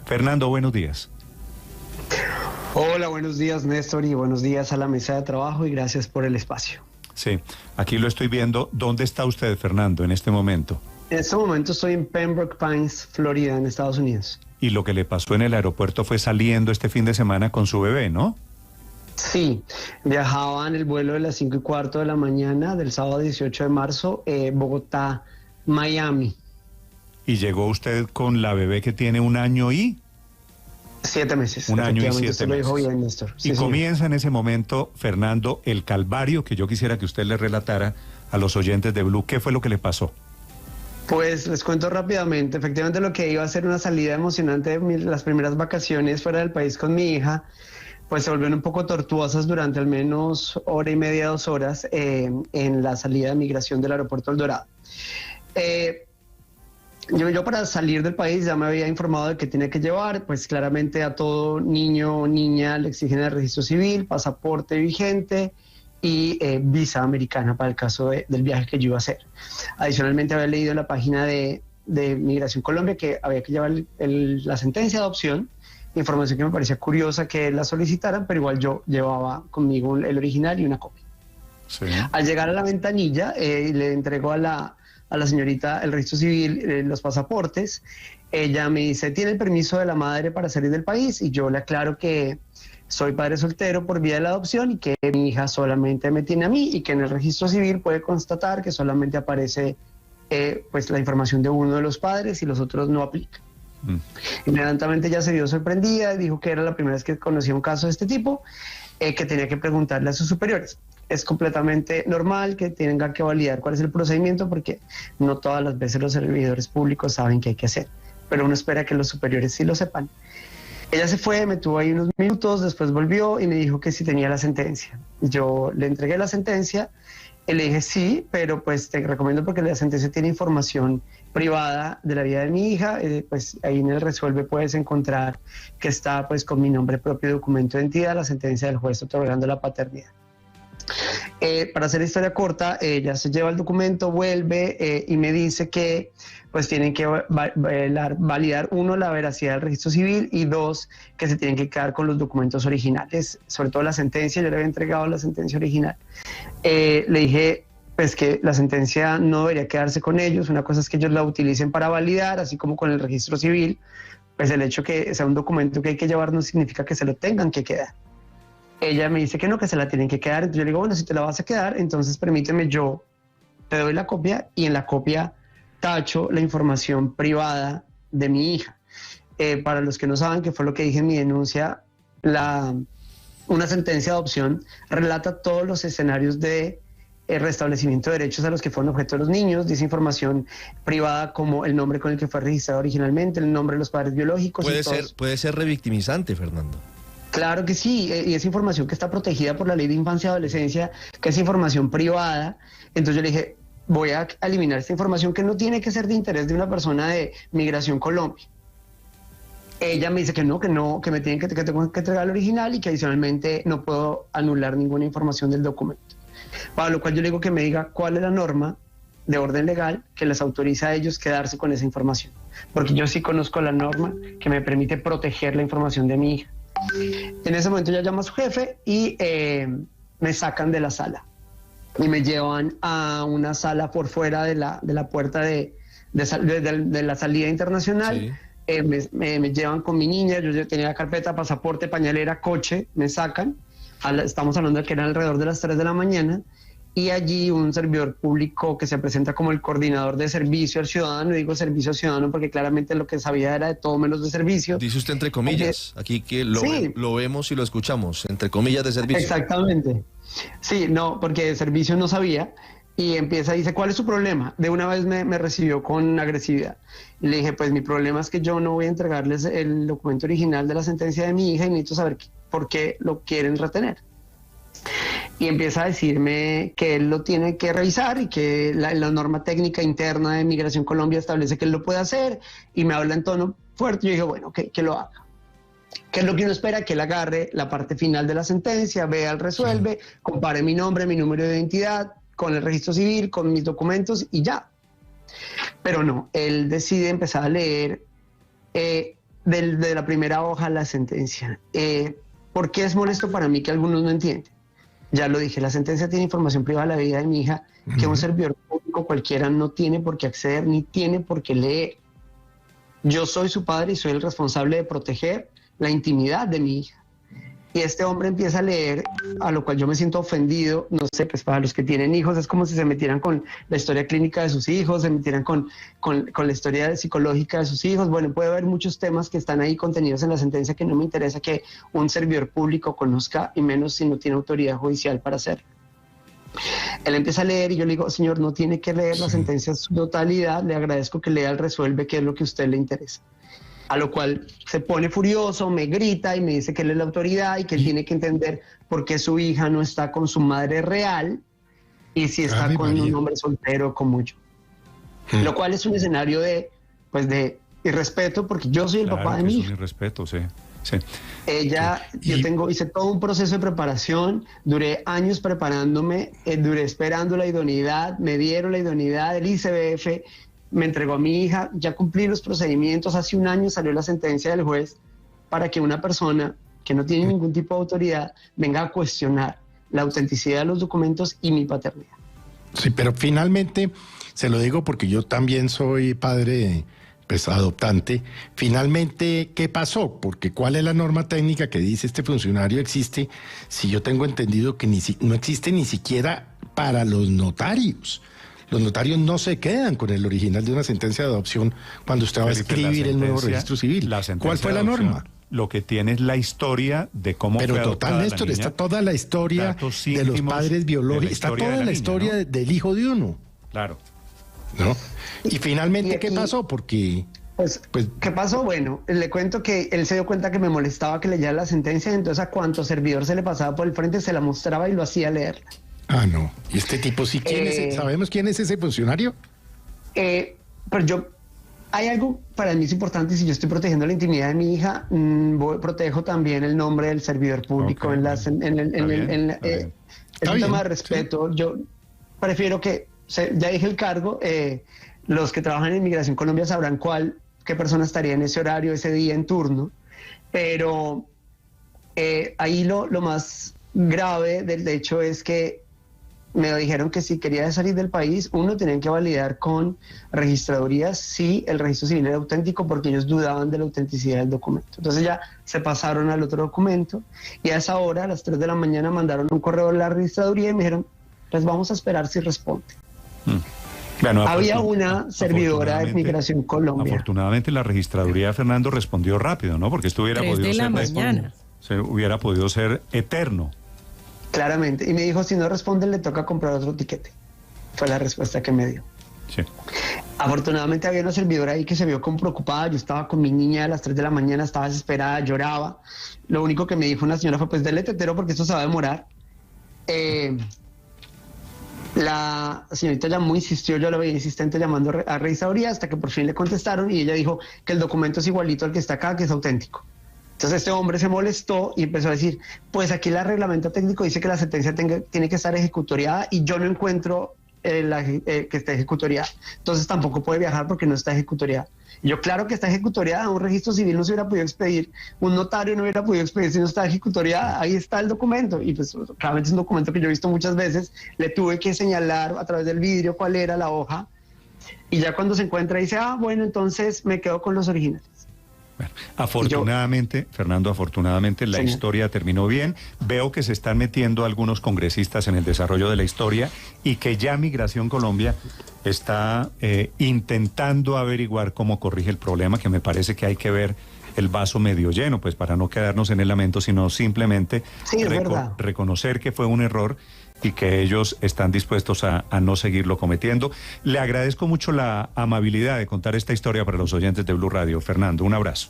Fernando, buenos días. Hola, buenos días, Néstor, y buenos días a la mesa de trabajo y gracias por el espacio. Sí, aquí lo estoy viendo. ¿Dónde está usted, Fernando, en este momento? En este momento estoy en Pembroke Pines, Florida, en Estados Unidos. Y lo que le pasó en el aeropuerto fue saliendo este fin de semana con su bebé, ¿no? Sí, viajaba en el vuelo de las 5:15 de la mañana del sábado 18 de marzo, Bogotá, Miami. Y llegó usted con la bebé que tiene 1 año y... 7 meses. 1 año y 7 usted meses. lo dijo bien, Néstor. Sí, y señor. comienza en ese momento, Fernando, el calvario que yo quisiera que usted le relatara a los oyentes de Blue. ¿Qué fue lo que le pasó? Pues les cuento rápidamente. Efectivamente, lo que iba a ser una salida emocionante de las primeras vacaciones fuera del país con mi hija, pues se volvieron un poco tortuosas durante al menos 1:30, 2 horas en la salida de migración del aeropuerto El Dorado. Yo para salir del país ya me había informado de que tenía que llevar, pues claramente a todo niño o niña le exigen el registro civil, pasaporte vigente y visa americana para el caso del viaje que yo iba a hacer. Adicionalmente había leído en la página de Migración Colombia que había que llevar la sentencia de adopción, información que me parecía curiosa que la solicitaran, pero igual yo llevaba conmigo el original y una copia. Sí. Al llegar a la ventanilla, le entregó a la señorita el registro civil, los pasaportes. Ella me dice, ¿tiene el permiso de la madre para salir del país? Y yo le aclaro que soy padre soltero por vía de la adopción y que mi hija solamente me tiene a mí y que en el registro civil puede constatar que solamente aparece pues la información de uno de los padres y los otros no aplican. Inmediatamente ella se vio sorprendida y dijo que era la primera vez que conocía un caso de este tipo, que tenía que preguntarle a sus superiores. Es completamente normal que tengan que validar cuál es el procedimiento porque no todas las veces los servidores públicos saben qué hay que hacer, pero uno espera que los superiores sí lo sepan. Ella se fue, me tuvo ahí unos minutos, después volvió y me dijo que sí tenía la sentencia. Yo le entregué la sentencia y le dije sí, pero pues te recomiendo porque la sentencia tiene información privada de la vida de mi hija, pues ahí en el resuelve puedes encontrar que está pues con mi nombre propio, documento de identidad, la sentencia del juez otorgando la paternidad. Para hacer la historia corta, ella se lleva el documento, vuelve y me dice que pues tienen que validar, 1, la veracidad del registro civil y 2, que se tienen que quedar con los documentos originales, sobre todo la sentencia. Yo le había entregado la sentencia original. Le dije pues que la sentencia no debería quedarse con ellos, una cosa es que ellos la utilicen para validar, así como con el registro civil, pues el hecho que sea un documento que hay que llevar no significa que se lo tengan que quedar. Ella me dice que no, que se la tienen que quedar. Entonces yo le digo, bueno, si te la vas a quedar, entonces permíteme, yo te doy la copia y en la copia tacho la información privada de mi hija. Para los que no saben qué fue lo que dije en mi denuncia, una sentencia de adopción relata todos los escenarios de restablecimiento de derechos a los que fueron objeto de los niños. Dice información privada como el nombre con el que fue registrado originalmente, el nombre de los padres biológicos. Puede ser revictimizante, Fernando. Claro que sí, y es información que está protegida por la Ley de Infancia y Adolescencia, que es información privada. Entonces yo le dije, voy a eliminar esta información que no tiene que ser de interés de una persona de Migración Colombia. Ella me dice que no, que me tienen que tengo que entregar el original y que adicionalmente no puedo anular ninguna información del documento. Para lo cual yo le digo que me diga cuál es la norma de orden legal que les autoriza a ellos quedarse con esa información. Porque yo sí conozco la norma que me permite proteger la información de mi hija. En ese momento ya llamo a su jefe y me sacan de la sala y me llevan a una sala por fuera de la puerta de la salida internacional. Sí. Me llevan con mi niña, yo tenía carpeta, pasaporte, pañalera, coche, me sacan, estamos hablando de que era alrededor de las 3 de la mañana, y allí un servidor público que se presenta como el coordinador de servicio al ciudadano, digo servicio al ciudadano porque claramente lo que sabía era de todo menos de servicio. Dice usted entre comillas, aquí que lo vemos y lo escuchamos, entre comillas de servicio. Exactamente, sí, no, porque de servicio no sabía, y dice, ¿cuál es su problema? De una vez me recibió con agresividad, y le dije, pues mi problema es que yo no voy a entregarles el documento original de la sentencia de mi hija y necesito saber por qué lo quieren retener. Y empieza a decirme que él lo tiene que revisar y que la norma técnica interna de Migración Colombia establece que él lo puede hacer, y me habla en tono fuerte. Yo dije, bueno, que lo haga. ¿Qué es lo que uno espera? Que él agarre la parte final de la sentencia, vea el resuelve, compare mi nombre, mi número de identidad con el registro civil, con mis documentos y ya. Pero no, él decide empezar a leer de la primera hoja la sentencia. ¿Por qué es molesto para mí que algunos no entienden? Ya lo dije, la sentencia tiene información privada de la vida de mi hija que un servidor público cualquiera no tiene por qué acceder ni tiene por qué leer. Yo soy su padre y soy el responsable de proteger la intimidad de mi hija. Y este hombre empieza a leer, a lo cual yo me siento ofendido. No sé, pues para los que tienen hijos es como si se metieran con la historia clínica de sus hijos, se metieran con la historia psicológica de sus hijos. Bueno, puede haber muchos temas que están ahí contenidos en la sentencia que no me interesa que un servidor público conozca, y menos si no tiene autoridad judicial para hacerlo. Él empieza a leer y yo le digo, señor, no tiene que leer la sentencia en su totalidad, le agradezco que lea el resuelve, que es lo que a usted le interesa. A lo cual se pone furioso, me grita y me dice que él es la autoridad y que él tiene que entender por qué su hija no está con su madre real y si está con un hombre soltero como yo. Lo cual es un escenario de irrespeto, porque yo soy el papá de mi hija. Es un irrespeto, sí. Sí. Hice todo un proceso de preparación, duré años preparándome, duré esperando la idoneidad, me dieron la idoneidad del ICBF, me entregó a mi hija, ya cumplí los procedimientos, hace un año salió la sentencia del juez para que una persona que no tiene ningún tipo de autoridad venga a cuestionar la autenticidad de los documentos y mi paternidad. Sí, pero finalmente, se lo digo porque yo también soy padre pues adoptante, finalmente, ¿qué pasó? Porque ¿cuál es la norma técnica que dice este funcionario existe si yo tengo entendido que no existe ni siquiera para los notarios? Los notarios no se quedan con el original de una sentencia de adopción cuando usted va a escribir el nuevo registro civil. ¿Cuál fue la norma? Lo que tiene es la historia de cómo fue adoptada la niña. Pero total, Néstor, está toda la historia de los padres biológicos, está toda la historia del hijo de uno. Claro. ¿No? Y finalmente, ¿qué pasó? Porque... Pues, ¿qué pasó? Bueno, le cuento que él se dio cuenta que me molestaba que leyera la sentencia, entonces a cuanto servidor se le pasaba por el frente se la mostraba y lo hacía leerla. Ah, no. ¿Y este tipo sí? ¿Sabemos quién es ese funcionario? Pero hay algo para mí es importante. Si yo estoy protegiendo la intimidad de mi hija, protejo también el nombre del servidor público. Okay, es un tema de respeto. Sí. Yo prefiero que, ya dije el cargo, los que trabajan en Inmigración Colombia sabrán qué persona estaría en ese horario, ese día en turno, pero ahí lo más grave del hecho es que me dijeron que si quería salir del país, tenían que validar con registradurías si el registro civil era auténtico, porque ellos dudaban de la autenticidad del documento. Entonces ya se pasaron al otro documento y a esa hora, a las 3 de la mañana, mandaron un correo a la registraduría y me dijeron, pues vamos a esperar si responde. Bueno, había una servidora de Migración Colombia. Afortunadamente la registraduría, Fernando, respondió rápido, ¿no? Porque esto hubiera podido ser eterno. Claramente. Y me dijo, si no responde, le toca comprar otro tiquete. Fue la respuesta que me dio. Sí. Afortunadamente había una servidora ahí que se vio como preocupada. Yo estaba con mi niña a las 3 de la mañana, estaba desesperada, lloraba. Lo único que me dijo una señora fue, pues dele tetero porque esto se va a demorar. La señorita llamó, insistió, yo la veía insistente llamando a registraduría hasta que por fin le contestaron y ella dijo que el documento es igualito al que está acá, que es auténtico. Entonces este hombre se molestó y empezó a decir, pues aquí el reglamento técnico dice que la sentencia tiene que estar ejecutoriada y yo no encuentro que esté ejecutoriada. Entonces tampoco puede viajar porque no está ejecutoriada. Y yo, claro que está ejecutoriada, un registro civil no se hubiera podido expedir, un notario no hubiera podido expedir si no está ejecutoriada, ahí está el documento. Y pues claramente es un documento que yo he visto muchas veces, le tuve que señalar a través del vidrio cuál era la hoja y ya cuando se encuentra dice, bueno, entonces me quedo con los originales. Bueno, afortunadamente, Fernando, la historia terminó bien. Veo que se están metiendo algunos congresistas en el desarrollo de la historia y que ya Migración Colombia está intentando averiguar cómo corrige el problema, que me parece que hay que ver el vaso medio lleno, pues para no quedarnos en el lamento, sino simplemente reconocer que fue un error y que ellos están dispuestos a no seguirlo cometiendo. Le agradezco mucho la amabilidad de contar esta historia para los oyentes de Blue Radio. Fernando, un abrazo.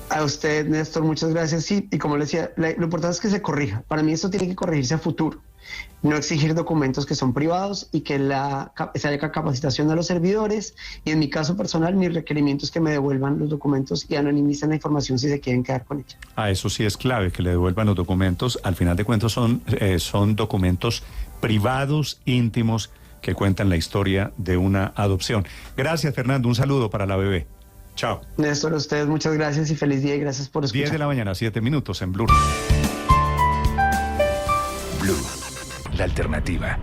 A usted, Néstor, muchas gracias. Sí, y como le decía, lo importante es que se corrija. Para mí esto tiene que corregirse a futuro. No exigir documentos que son privados y que se haya capacitación a los servidores. Y en mi caso personal, mi requerimiento es que me devuelvan los documentos y anonimicen la información si se quieren quedar con ella. Eso sí es clave, que le devuelvan los documentos. Al final de cuentas son documentos privados, íntimos, que cuentan la historia de una adopción. Gracias, Fernando. Un saludo para la bebé. Chao. Néstor, a ustedes muchas gracias y feliz día y gracias por escuchar. 10 de la mañana, 7 minutos en Blue. Blue, la alternativa.